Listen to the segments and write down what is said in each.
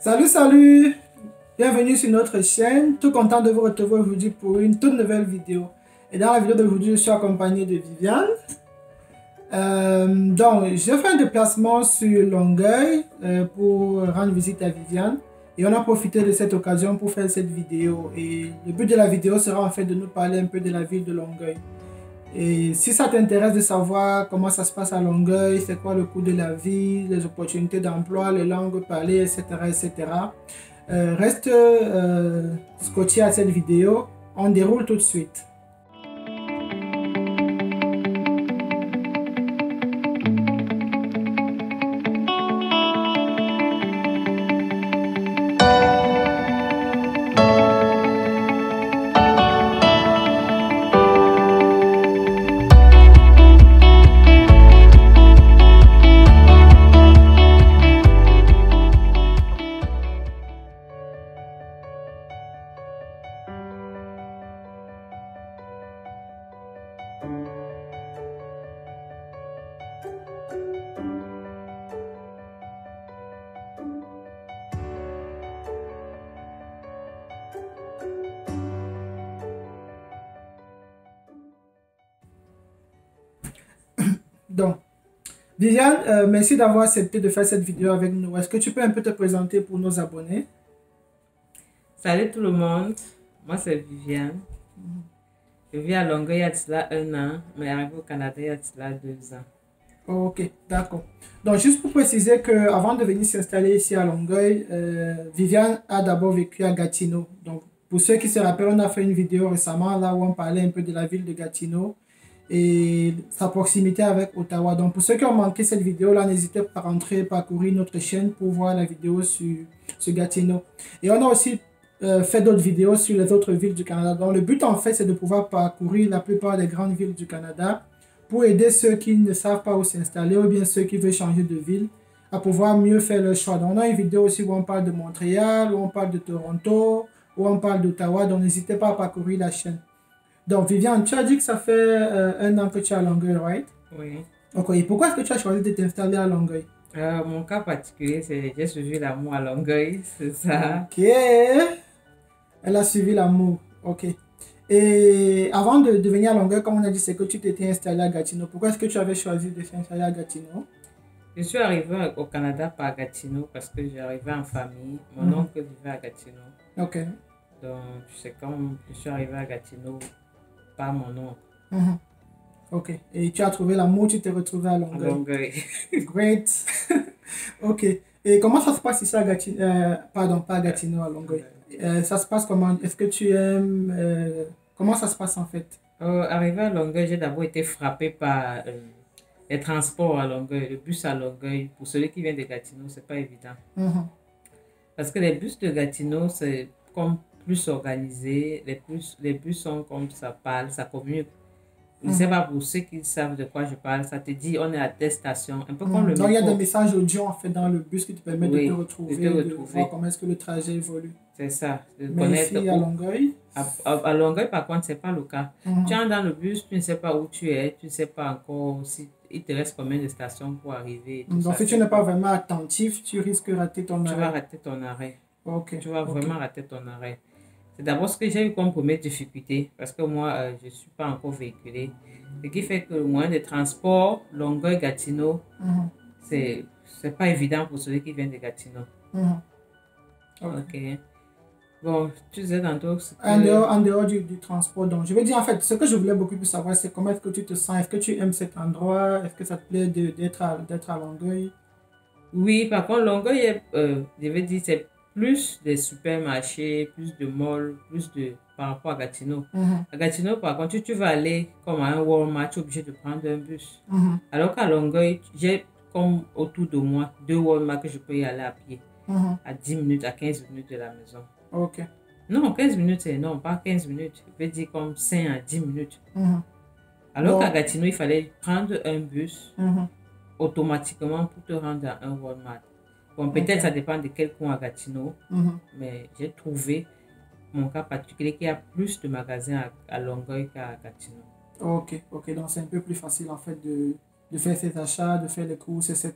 Salut, salut! Bienvenue sur notre chaîne. Tout content de vous retrouver aujourd'hui pour une toute nouvelle vidéo. Et dans la vidéo d'aujourd'hui, je suis accompagné de Viviane. Donc, j'ai fait un déplacement sur Longueuil pour rendre visite à Viviane. Et on a profité de cette occasion pour faire cette vidéo. Et le but de la vidéo sera en fait de nous parler un peu de la ville de Longueuil. Et si ça t'intéresse de savoir comment ça se passe à Longueuil, c'est quoi le coût de la vie, les opportunités d'emploi, les langues parlées, etc., reste scotché à cette vidéo. On déroule tout de suite. Donc, Viviane, merci d'avoir accepté de faire cette vidéo avec nous. Est-ce que tu peux un peu te présenter pour nos abonnés? Salut tout le monde, moi c'est Viviane. Je vis à Longueuil il y a de cela 1 an, mais arrivé au Canada il y a de cela 2 ans. Ok, d'accord. Donc, juste pour préciser qu'avant de venir s'installer ici à Longueuil, Viviane a d'abord vécu à Gatineau. Donc, pour ceux qui se rappellent, on a fait une vidéo récemment là où on parlait un peu de la ville de Gatineau et sa proximité avec Ottawa. Donc, pour ceux qui ont manqué cette vidéo-là, n'hésitez pas à rentrer, parcourir notre chaîne pour voir la vidéo sur Gatineau. Et on a aussi fait d'autres vidéos sur les autres villes du Canada. Donc, le but, en fait, c'est de pouvoir parcourir la plupart des grandes villes du Canada pour aider ceux qui ne savent pas où s'installer ou bien ceux qui veulent changer de ville à pouvoir mieux faire leur choix. Donc, on a une vidéo aussi où on parle de Montréal, où on parle de Toronto, où on parle d'Ottawa. Donc, n'hésitez pas à parcourir la chaîne. Donc, Viviane, tu as dit que ça fait 1 an que tu es à Longueuil, right? Oui. Ok, et pourquoi est-ce que tu as choisi de t'installer à Longueuil? Mon cas particulier, c'est j'ai suivi l'amour à Longueuil, c'est ça. Ok, elle a suivi l'amour. Ok. Et avant de venir à Longueuil, comme on a dit, c'est que tu t'étais installé à Gatineau. Pourquoi est-ce que tu avais choisi de t'installer à Gatineau? Je suis arrivée au Canada par Gatineau parce que j'arrivais en famille. Mon oncle vivait à Gatineau. Ok. Donc, c'est comme je suis arrivée à Gatineau par mon oncle. Ok. Et tu as trouvé l'amour, tu t'es retrouvé à À Longueuil. Longueuil. Great. Ok. Et comment ça se passe ici à Gatineau? Pardon, pas à Gatineau, à Longueuil. Ça se passe comment? Est-ce que tu aimes? Comment ça se passe en fait? Arrivé à Longueuil, j'ai d'abord été frappée par les transports à Longueuil, le bus à Longueuil. Pour celui qui vient de Gatineau, c'est pas évident. Parce que les bus de Gatineau, c'est comme plus organisé. Les bus sont comme ça parle, ça communique. Je ne sais pas pour ceux qui savent de quoi je parle, ça te dit on est à telle station, un peu comme le Donc il y a des métro. messages audio en fait dans le bus qui te permettent de Oui, te retrouver, de te de retrouver. voir comment est-ce que le trajet évolue. C'est ça, de Mais connaître ici à où. Longueuil, À Longueuil, par contre, ce n'est pas le cas. Tu entres dans le bus, tu ne sais pas où tu es, tu ne sais pas encore si il te reste combien de stations pour arriver. Et tout donc ça, si tu n'es pas vraiment attentif, tu risques de rater ton tu vas arrêt. rater ton arrêt. Ok. Tu vas vraiment rater ton arrêt. C'est d'abord ce que j'ai eu comme première difficulté, parce que moi, je ne suis pas encore véhiculée. Ce qui fait que le moyen de transport, Longueuil-Gatineau, c'est pas évident pour celui qui vient de Gatineau. Ok. Bon, tu disais tantôt En dehors du transport, donc je veux dire en fait, ce que je voulais beaucoup plus savoir, c'est comment est-ce que tu te sens, est-ce que tu aimes cet endroit, est-ce que ça te plaît d'être à Longueuil? Oui, par contre, Longueuil, je vais dire, c'est plus des supermarchés, plus de malls, par rapport à Gatineau. À Gatineau, par contre, tu vas aller comme à un Walmart, tu es obligé de prendre un bus. Alors qu'à Longueuil, j'ai comme autour de moi 2 Walmart que je peux y aller à pied. À 10 minutes, à 15 minutes de la maison. Ok. Non, 15 minutes, c'est non, pas 15 minutes. Je veux dire comme 5 à 10 minutes. Alors qu'à Gatineau, il fallait prendre un bus automatiquement pour te rendre à un Walmart. Bon, peut-être ça dépend de quel coin à Gatineau, mais j'ai trouvé mon cas particulier qu'il y a plus de magasins à Longueuil qu'à Gatineau. Ok, ok, donc c'est un peu plus facile en fait de faire ses achats, de faire les courses, etc.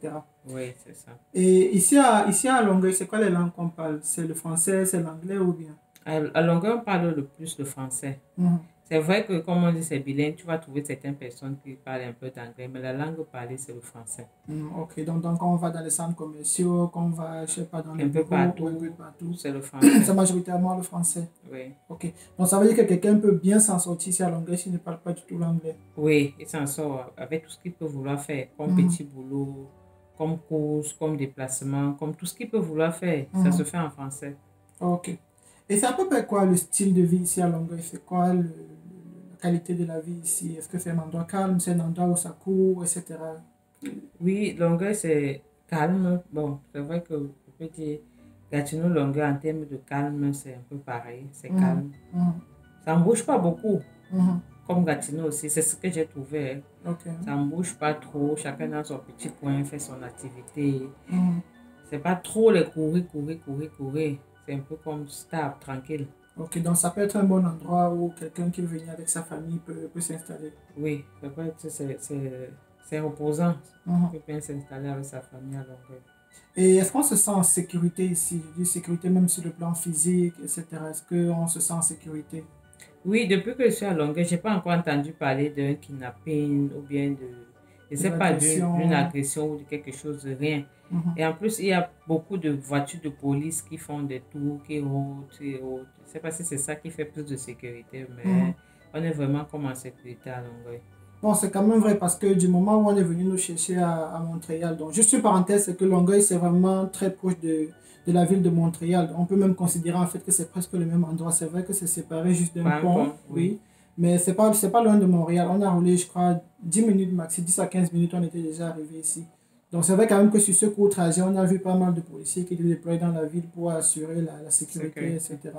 Oui, c'est ça. Et ici à Longueuil, c'est quoi les langues qu'on parle? C'est le français, c'est l'anglais ou bien? À Longueuil, on parle le plus le français. Mhm. C'est vrai que, comme on dit, c'est bilingue, tu vas trouver certaines personnes qui parlent un peu d'anglais, mais la langue parlée, c'est le français. Ok, donc quand on va dans les centres commerciaux, quand on va, je sais pas, dans les Un peu bureaux ou un peu partout, partout, c'est le français. c'est majoritairement le français. Oui. Ok, donc ça veut dire que quelqu'un peut bien s'en sortir ici à Longueuil s'il ne parle pas du tout l'anglais. Oui, il s'en sort avec tout ce qu'il peut vouloir faire, comme Mhm. petit boulot, comme course, comme déplacement, comme tout ce qu'il peut vouloir faire, ça se Mhm. fait en français. Ok. Et c'est à peu près quoi le style de vie ici à Longueuil? C'est quoi la qualité de la vie ici? Est-ce que c'est un endroit calme, c'est un endroit où ça court, etc. Oui, Longueuil, c'est calme. Bon, c'est vrai que je peux dire Gatineau, Longueuil, en termes de calme, c'est un peu pareil, c'est Mhm. calme. Mhm. Ça ne bouge pas beaucoup, Mhm. comme Gatineau aussi, c'est ce que j'ai trouvé, hein. Ok. Ça ne bouge pas trop, chacun dans son petit coin fait son activité. Mhm. C'est pas trop les courir, courir, courir, courir. C'est un peu comme stable, tranquille. Ok, donc ça peut être un bon endroit où quelqu'un qui veut venir avec sa famille peut s'installer. Oui, c'est reposant. Mhm. On peut bien s'installer avec sa famille à Longueuil. Et est-ce qu'on se sent en sécurité ici? Je dis sécurité même sur le plan physique, etc. Est-ce qu'on se sent en sécurité? Oui, depuis que je suis à Longueuil, je n'ai pas encore entendu parler d'un kidnapping ou bien je De sais pas, d'une l'agression? agression ou de quelque chose, de rien. Mhm. Et en plus, il y a beaucoup de voitures de police qui font des tours, qui rôdent, qui rôdent. Je ne sais pas si c'est ça qui fait plus de sécurité, Mhm. mais on est vraiment comme en sécurité à Longueuil. Bon, c'est quand même vrai parce que du moment où on est venu nous chercher à Montréal, donc juste une parenthèse, c'est que Longueuil, c'est vraiment très proche de la ville de Montréal. On peut même considérer en fait que c'est presque le même endroit. C'est vrai que c'est séparé juste d'un Pas un pont, pont, oui. oui, mais c'est pas loin de Montréal. On a roulé, je crois, 10 minutes maxi, 10 à 15 minutes, on était déjà arrivé ici. Donc c'est vrai quand même que sur ce court trajet, on a vu pas mal de policiers qui étaient déployés dans la ville pour assurer la sécurité, Sécurité. etc.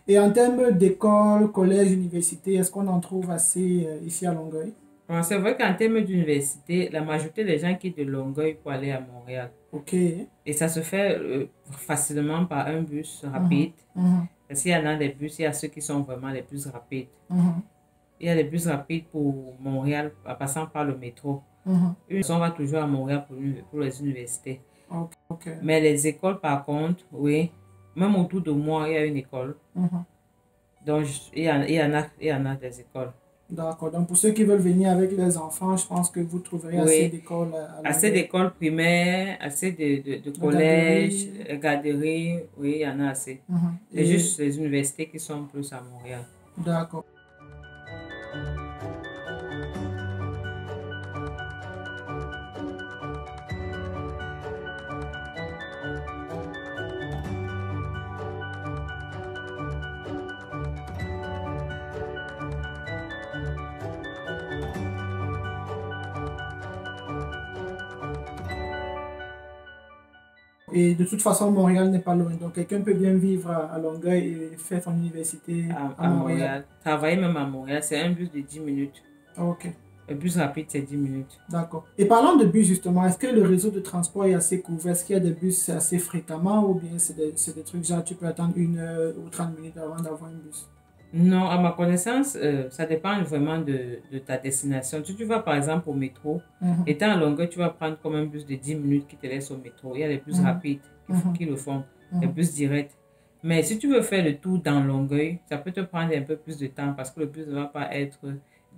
Et en termes d'école, collège, université, est-ce qu'on en trouve assez ici à Longueuil? Bon, c'est vrai qu'en termes d'université, la majorité des gens quittent de Longueuil pour aller à Montréal. Ok. Et ça se fait facilement par un bus Mhm, rapide. mhm, Parce qu'il y en a des bus, il y a ceux qui sont vraiment les plus rapides. mhm, Il y a des bus rapides pour Montréal en passant par le métro. mhm. On va toujours à Montréal pour les universités. Ok, ok. Mais les écoles, par contre, oui, même autour de moi, il y a une école. Mhm. Donc, il y en a des écoles. D'accord. Donc, pour ceux qui veulent venir avec les enfants, je pense que vous trouverez assez Oui, d'écoles à assez Longueuil. d'écoles primaires, assez de La collèges, garderie. garderies, oui, il y en a assez. Mhm. C'est Et, juste les universités qui sont plus à Montréal. d'accord. Et de toute façon, Montréal n'est pas loin. Donc, quelqu'un peut bien vivre à Longueuil et faire son université à À Montréal. Montréal. Travailler même à Montréal, c'est un bus de 10 minutes. Ok. Le bus rapide, c'est 10 minutes. D'accord. Et parlant de bus, justement, est-ce que le réseau de transport est assez couvert? Est-ce qu'il y a des bus assez fréquemment ou bien c'est des trucs genre tu peux attendre 1 heure ou 30 minutes avant d'avoir un bus? Non, à ma connaissance, ça dépend vraiment de ta destination. Si tu vas par exemple au métro, Mhm, étant à Longueuil, tu vas prendre comme un bus de 10 minutes qui te laisse au métro. Il y a des bus mhm, rapides mhm, qui le font, des mhm, bus directs. Mais si tu veux faire le tour dans Longueuil, ça peut te prendre un peu plus de temps parce que le bus ne va pas être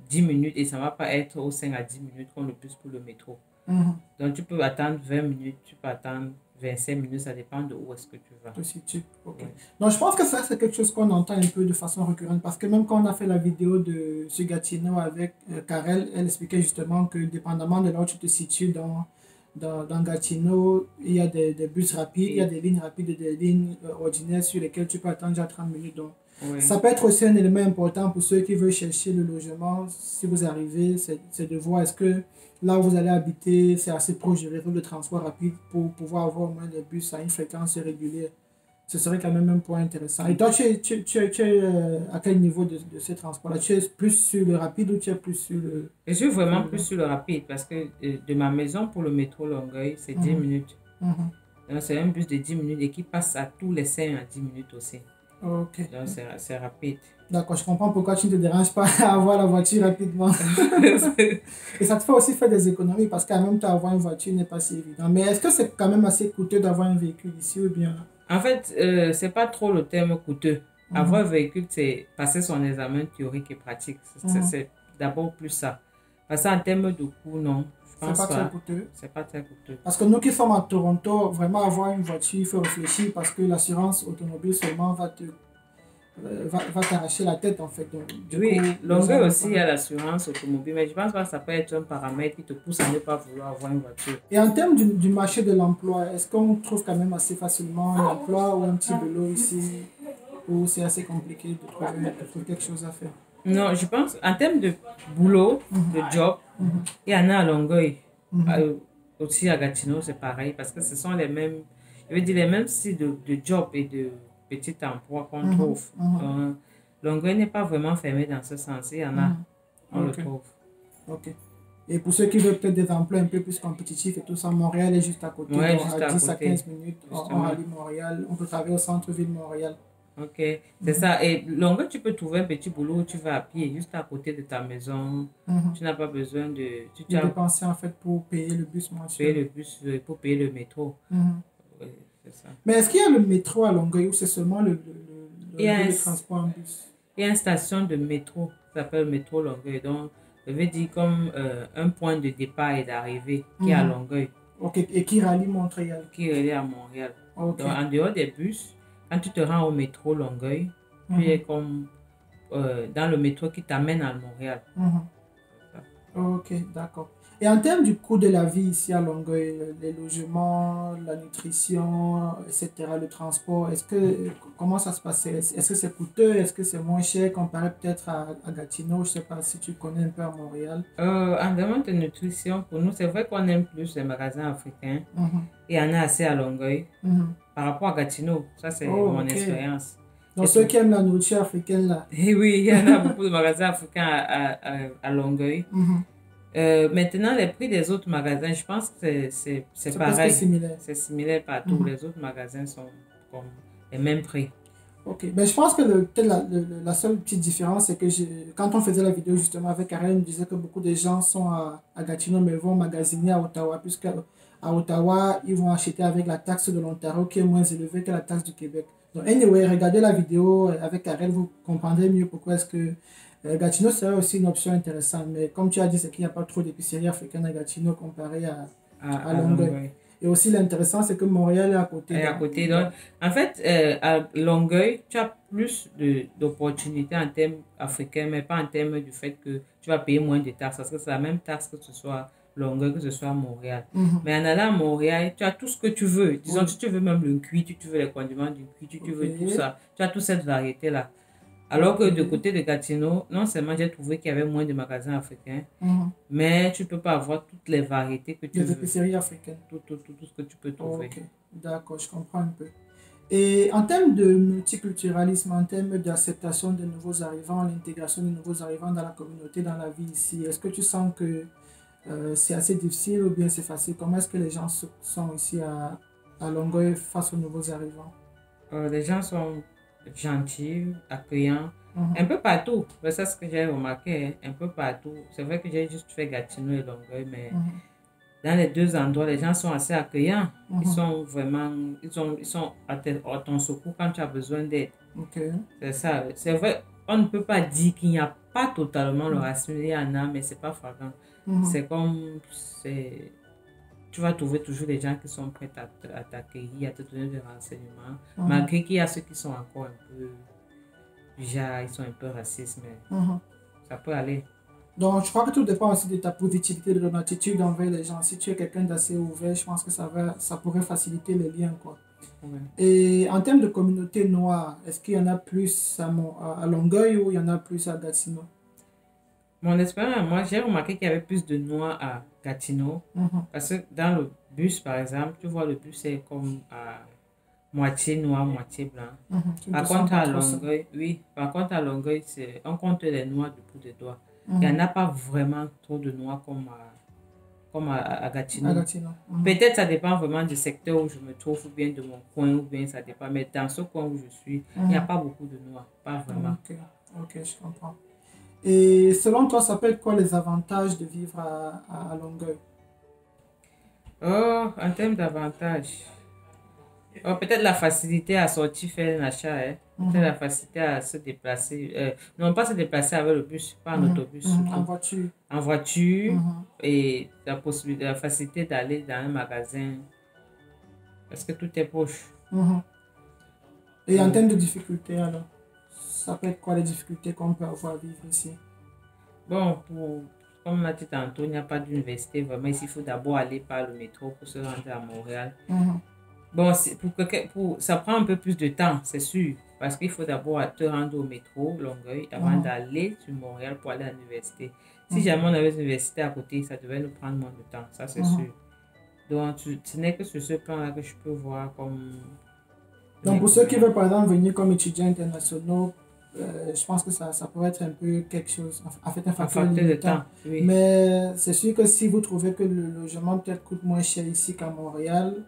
10 minutes et ça ne va pas être aux 5 à 10 minutes comme le bus pour le métro. mhm. Donc tu peux attendre 20 minutes, tu peux attendre 25 minutes, ça dépend de où est-ce que tu vas. Te situes. Ok. Ouais. Donc, je pense que ça, c'est quelque chose qu'on entend un peu de façon récurrente parce que même quand on a fait la vidéo de ce Gatineau avec Karel, elle expliquait justement que dépendamment de là où tu te situes dans Gatineau, il y a des bus rapides, il y a Et, des lignes rapides et des lignes ordinaires sur lesquelles tu peux attendre déjà 30 minutes. Donc, ouais. ça peut être aussi un élément important pour ceux qui veulent chercher le logement. Si vous arrivez, c'est de voir est-ce que là où vous allez habiter, c'est assez proche du réseau de transport rapide pour pouvoir avoir au moins des bus à une fréquence régulière. Ce serait quand même un point intéressant. Et toi, tu es à quel niveau de ce transport-là? Tu es plus sur le rapide ou tu es plus Je suis sur vraiment le plus lent? sur le rapide parce que de ma maison pour le métro Longueuil, c'est 10 Mhm, minutes. mhm. Donc, c'est un bus de 10 minutes et qui passe à tous les 5 à 10 minutes aussi. Ok. Donc, c'est rapide. D'accord, je comprends pourquoi tu ne te déranges pas à avoir la voiture rapidement. Et ça te fait aussi faire des économies parce qu'en même temps, avoir une voiture n'est pas si évident. Mais est-ce que c'est quand même assez coûteux d'avoir un véhicule ici ou bien? En fait, c'est pas trop le terme coûteux. Avoir un Mhm, véhicule, c'est passer son examen théorique et pratique. mhm. C'est d'abord plus ça. Parce qu'en termes de coût, non, je C'est pense pas très pas. coûteux. C'est pas très coûteux. Parce que nous qui sommes à Toronto, vraiment avoir une voiture, il faut réfléchir parce que l'assurance automobile seulement va t'arracher la tête en fait. Donc, du coup, Oui, les gens longueur vont aussi, il y pas. a l'assurance automobile, mais je pense pas que ça peut être un paramètre qui te pousse à ne pas vouloir avoir une voiture. Et en termes du marché de l'emploi, est-ce qu'on trouve quand même assez facilement un emploi ou un petit boulot ici ou c'est assez compliqué de trouver quelque chose à faire? Non, je pense, en termes de boulot, de job, Mhm, il y en a à Longueuil. mhm, Aussi à Gatineau, c'est pareil, parce que ce sont les mêmes, je veux dire, les mêmes styles de job et de petits emplois qu'on mhm, trouve. mhm, Donc, Longueuil n'est pas vraiment fermé dans ce sens. Il y en a, mhm. on le Ok, trouve. ok. Et pour ceux qui veulent peut-être des emplois un peu plus compétitifs et tout ça, Montréal est juste à côté. Ouais, Donc, à juste à 10 à côté, 15 minutes, on justement. rallie Montréal. On peut travailler au centre-ville de Montréal. Ok, c'est Mhm, ça. Et Longueuil, tu peux trouver un petit boulot où tu vas à pied, juste à côté de ta maison. mhm. Tu n'as pas besoin de... Tu De as dépenser en fait pour payer le bus payé mensuel. le bus pour payer le métro. Mhm. Oui, c'est ça. Mais est-ce qu'il y a le métro à Longueuil ou c'est seulement Il y le a réseau un, de transport en bus? il y a une station de métro qui s'appelle Métro Longueuil. Donc, je veux dire comme un point de départ et d'arrivée qui est à Mhm. Longueuil, Ok, et qui rallie Montréal. qui est relié à Montréal. Ok. Donc, en dehors des bus, quand tu te rends au métro Longueuil, tu Mhm. es comme dans le métro qui t'amène à Montréal. Mhm. Ok, d'accord. Et en termes du coût de la vie ici à Longueuil, les logements, la nutrition, etc., le transport, comment ça se passe? Est-ce que c'est coûteux? Est-ce que c'est moins cher comparé peut-être à Gatineau? Je ne sais pas si tu connais un peu à Montréal. En termes de nutrition, pour nous, c'est vrai qu'on aime plus les magasins africains. Mhm. Il y en a assez à Longueuil. Mhm. Par rapport à Gatineau, ça c'est Oh, mon ok. expérience. Donc J'ai ceux tout. qui aiment la nourriture africaine là. Et oui, il y en a beaucoup de magasins africains à Longueuil. Mhm. Maintenant, les prix des autres magasins, je pense que c'est C'est presque pareil. similaire. C'est similaire partout. Mhm. Les autres magasins sont comme les mêmes prix. Ok, ben, je pense que peut-être la seule petite différence, c'est que quand on faisait la vidéo justement avec Karen, on disait que beaucoup de gens sont à Gatineau, mais vont magasiner à Ottawa, puisque à Ottawa, ils vont acheter avec la taxe de l'Ontario qui est moins élevée que la taxe du Québec. Donc, anyway, regardez la vidéo avec Karen, vous comprendrez mieux pourquoi est-ce que Gatineau serait aussi une option intéressante. Mais comme tu as dit, c'est qu'il n'y a pas trop d'épiceries africaines à Gatineau comparé à À Longueuil. Longueuil. Et aussi, l'intéressant, c'est que Montréal est à côté. Et à côté, donc, en fait, à Longueuil, tu as plus d'opportunités en termes africains, mais pas en termes du fait que tu vas payer moins de taxes, parce que c'est la même taxe que ce soit Longueuil, que ce soit Montréal. Mhm. Mais en allant à Montréal, tu as tout ce que tu veux. Disons, Oui. si tu veux même le cuit, tu veux les condiments du cuit, tu Ok. veux tout ça. Tu as toute cette variété-là. Alors Ok. que de côté de Gatineau, non seulement j'ai trouvé qu'il y avait moins de magasins africains, Mhm. mais tu peux pas avoir toutes les variétés que tu Des veux. épiceries africaines. Tout ce que tu peux trouver. Ok, d'accord, je comprends un peu. Et en termes de multiculturalisme, en termes d'acceptation des nouveaux arrivants, l'intégration des nouveaux arrivants dans la communauté, dans la vie ici, est-ce que tu sens que c'est assez difficile ou bien c'est facile? Comment est-ce que les gens sont ici à Longueuil face aux nouveaux arrivants? Les gens sont gentils, accueillants, un Mhm, peu partout. Mais ça, c'est ce que j'ai remarqué, hein, un peu partout. C'est vrai que j'ai juste fait Gatineau et Longueuil, mais mhm, dans les deux endroits, les gens sont assez accueillants. Ils mhm. sont vraiment, ils sont à ton secours quand tu as besoin d'aide. Ok. C'est ça. C'est vrai, on ne peut pas dire qu'il n'y a pas totalement le Mhm, racisme. Il y en a, mais c'est pas flagrant. mhm, C'est comme, tu vas trouver toujours des gens qui sont prêts à t'accueillir, à te donner des renseignements, mhm, malgré qu'il y a ceux qui sont encore un peu, déjà, ils sont un peu racistes, mais mhm. ça peut aller. Donc, je crois que tout dépend aussi de ta positivité, de ton attitude envers les gens. Si tu es quelqu'un d'assez ouvert, je pense que ça pourrait faciliter les liens, quoi. Ouais. Et en termes de communauté noire, est-ce qu'il y en a plus à Longueuil ou il y en a plus à Gatineau? Mon expérience, moi, j'ai remarqué qu'il y avait plus de noirs à Gatineau, Mhm, parce que dans le bus, par exemple, tu vois, le bus c'est comme à moitié noir, moitié blanc. mhm. Tu ne te Par sens contre, pas à trop seul. Longueuil, oui, par contre, à Longueuil, on compte les noirs du bout des doigts. Il n'y en Mhm, a pas vraiment trop de noirs comme à Gatineau. À Gatineau. Peut-être ça dépend vraiment du secteur où je me trouve, ou bien de mon coin, ou bien ça dépend. Mais dans ce coin où je suis, il n'y a pas beaucoup de Noirs, pas vraiment. Ok, je comprends. Et selon toi, ça peut être quoi les avantages de vivre à Longueuil? Oh, en termes d'avantages. Oh, peut-être la facilité à sortir faire un achat, hein. Peut-être la facilité à se déplacer. Non, pas se déplacer avec le bus, pas en autobus. En voiture. En voiture. Et la possibilité, la facilité d'aller dans un magasin. Parce que tout est proche. Et en termes de difficultés, alors, ça peut être quoi les difficultés qu'on peut avoir à vivre ici? Bon, comme on a dit tantôt, il n'y a pas d'université. Vraiment, ici, il faut d'abord aller par le métro pour se rendre à Montréal. Bon, ça prend un peu plus de temps, c'est sûr. Parce qu'il faut d'abord te rendre au métro Longueuil avant d'aller sur Montréal pour aller à l'université. Si jamais on avait une université à côté, ça devait nous prendre moins de temps, ça c'est sûr. Donc, ce n'est que sur ce plan-là que je peux voir comme... Donc, pour ceux qui veulent par exemple venir comme étudiants internationaux, je pense que ça pourrait être un peu quelque chose, en fait un facteur de temps. Oui. Mais c'est sûr que si vous trouvez que le logement peut-être coûte moins cher ici qu'à Montréal,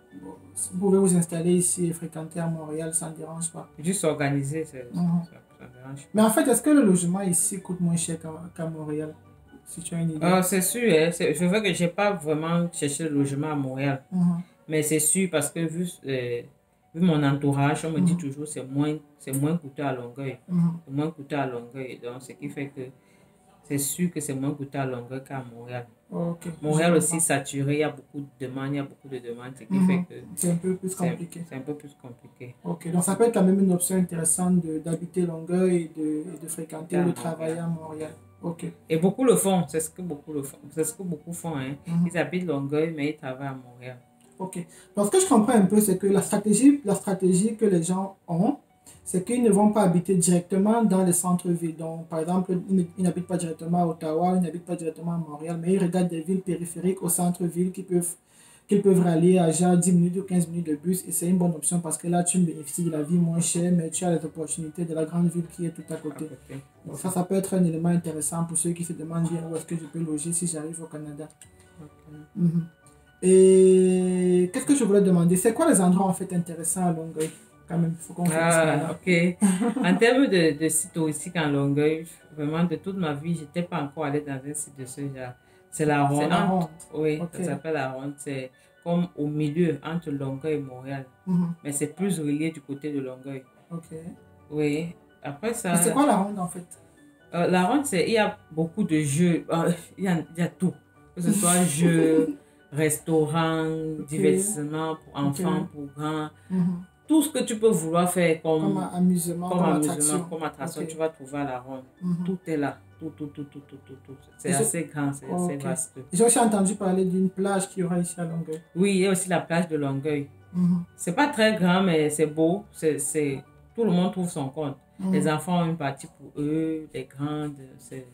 vous pouvez vous installer ici et fréquenter à Montréal, ça ne dérange pas. Juste s'organiser, ça ne dérange pas. Mais en fait, est-ce que le logement ici coûte moins cher qu'à Montréal? Si tu as une idée. C'est sûr, hein, je veux que je n'ai pas vraiment cherché le logement à Montréal. Mais c'est sûr parce que vu mon entourage, on me dit toujours c'est moins coûteux à Longueuil. C'est moins coûteux à Longueuil. Donc, ce qui fait que c'est sûr que c'est moins coûteux à Longueuil qu'à Montréal. Montréal aussi saturé, il y a beaucoup de demandes, ce qui fait que c'est un peu plus compliqué. C'est un peu plus compliqué. Ok, donc ça peut être quand même une option intéressante d'habiter Longueuil et de fréquenter ou de travailler à Montréal. Okay. Et beaucoup le font, c'est ce que beaucoup font. Hein. Ils habitent Longueuil, mais ils travaillent à Montréal. Ok. Donc, ce que je comprends un peu, c'est que la stratégie que les gens ont, c'est qu'ils ne vont pas habiter directement dans les centres-villes. Donc, par exemple, ils n'habitent pas directement à Ottawa, ils n'habitent pas directement à Montréal, mais ils regardent des villes périphériques au centre-ville qu'ils peuvent rallier à genre 10 minutes ou 15 minutes de bus. Et c'est une bonne option parce que là, tu bénéficies de la vie moins chère, mais tu as les opportunités de la grande ville qui est tout à côté. Donc, ça peut être un élément intéressant pour ceux qui se demandent bien où est-ce que je peux loger si j'arrive au Canada. Et qu'est-ce que je voulais demander? C'est quoi les endroits en fait intéressants à Longueuil? Quand même, il faut qu'on fasse ok. En termes de sites touristiques en Longueuil, vraiment de toute ma vie, je n'étais pas encore allée dans un site de ce genre. C'est la Ronde. C'est la Ronde. Oui, ça s'appelle la Ronde. C'est comme au milieu entre Longueuil et Montréal. Mais c'est plus relié du côté de Longueuil. Ok. Oui. Après ça. C'est quoi la Ronde en fait? La Ronde, il y a beaucoup de jeux. Il y a tout. Que ce soit jeux, restaurants, divertissement pour enfants, pour grands. Tout ce que tu peux vouloir faire comme amusement, comme attraction, tu vas trouver à la Ronde. Tout est là. Tout. C'est assez grand, c'est assez vaste. J'ai aussi entendu parler d'une plage qu'il y aura ici à Longueuil. Oui, il y a aussi la plage de Longueuil. C'est pas très grand, mais c'est beau. Tout le monde trouve son compte. Les enfants ont une partie pour eux, les grandes. C'est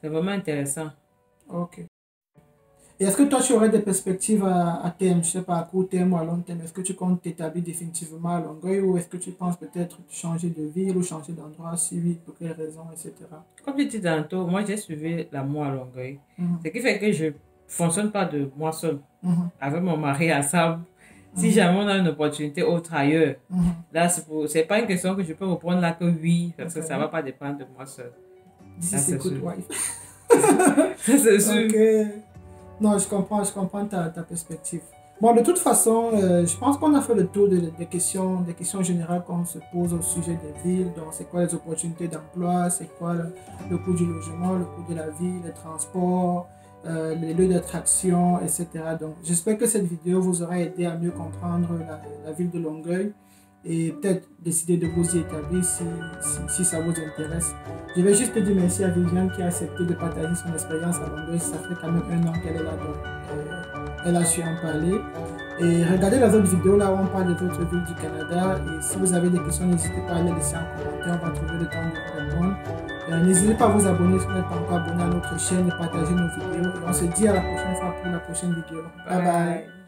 vraiment intéressant. Ok. Et est-ce que toi, tu aurais des perspectives à terme, je ne sais pas, à court terme ou à long terme? Est-ce que tu comptes t'établir définitivement à Longueuil ou est-ce que tu penses peut-être changer de ville ou changer d'endroit? Si oui, pour quelles raisons, etc. Comme je dis tantôt, moi j'ai suivi l'amour à Longueuil. Ce qui fait que je ne fonctionne pas de moi seul. Avec mon mari à Sable, si jamais on a une opportunité autre ailleurs, là, c'est pas une question que je peux répondre là que oui, parce que ça ne va pas dépendre de moi seul. C'est good wife. Ça, c'est sûr. Ok. Non, je comprends ta perspective. Bon, de toute façon, je pense qu'on a fait le tour des questions générales qu'on se pose au sujet des villes. Donc, c'est quoi les opportunités d'emploi, c'est quoi le coût du logement, le coût de la vie, les transports, les lieux d'attraction, etc. Donc, j'espère que cette vidéo vous aura aidé à mieux comprendre la ville de Longueuil et peut-être décider de vous y établir si ça vous intéresse. Je vais juste te dire merci à Viviane qui a accepté de partager son expérience à Longueuil. Ça fait quand même 1 an qu'elle est là, donc elle a su en parler. Et regardez les autres vidéos là où on parle des autres villes du Canada. Et si vous avez des questions, n'hésitez pas à les laisser en commentaire. On va trouver le temps de vous répondre. N'hésitez pas à vous abonner si vous n'êtes pas encore abonné à notre chaîne et partager nos vidéos. Et on se dit à la prochaine fois pour la prochaine vidéo. Bye bye.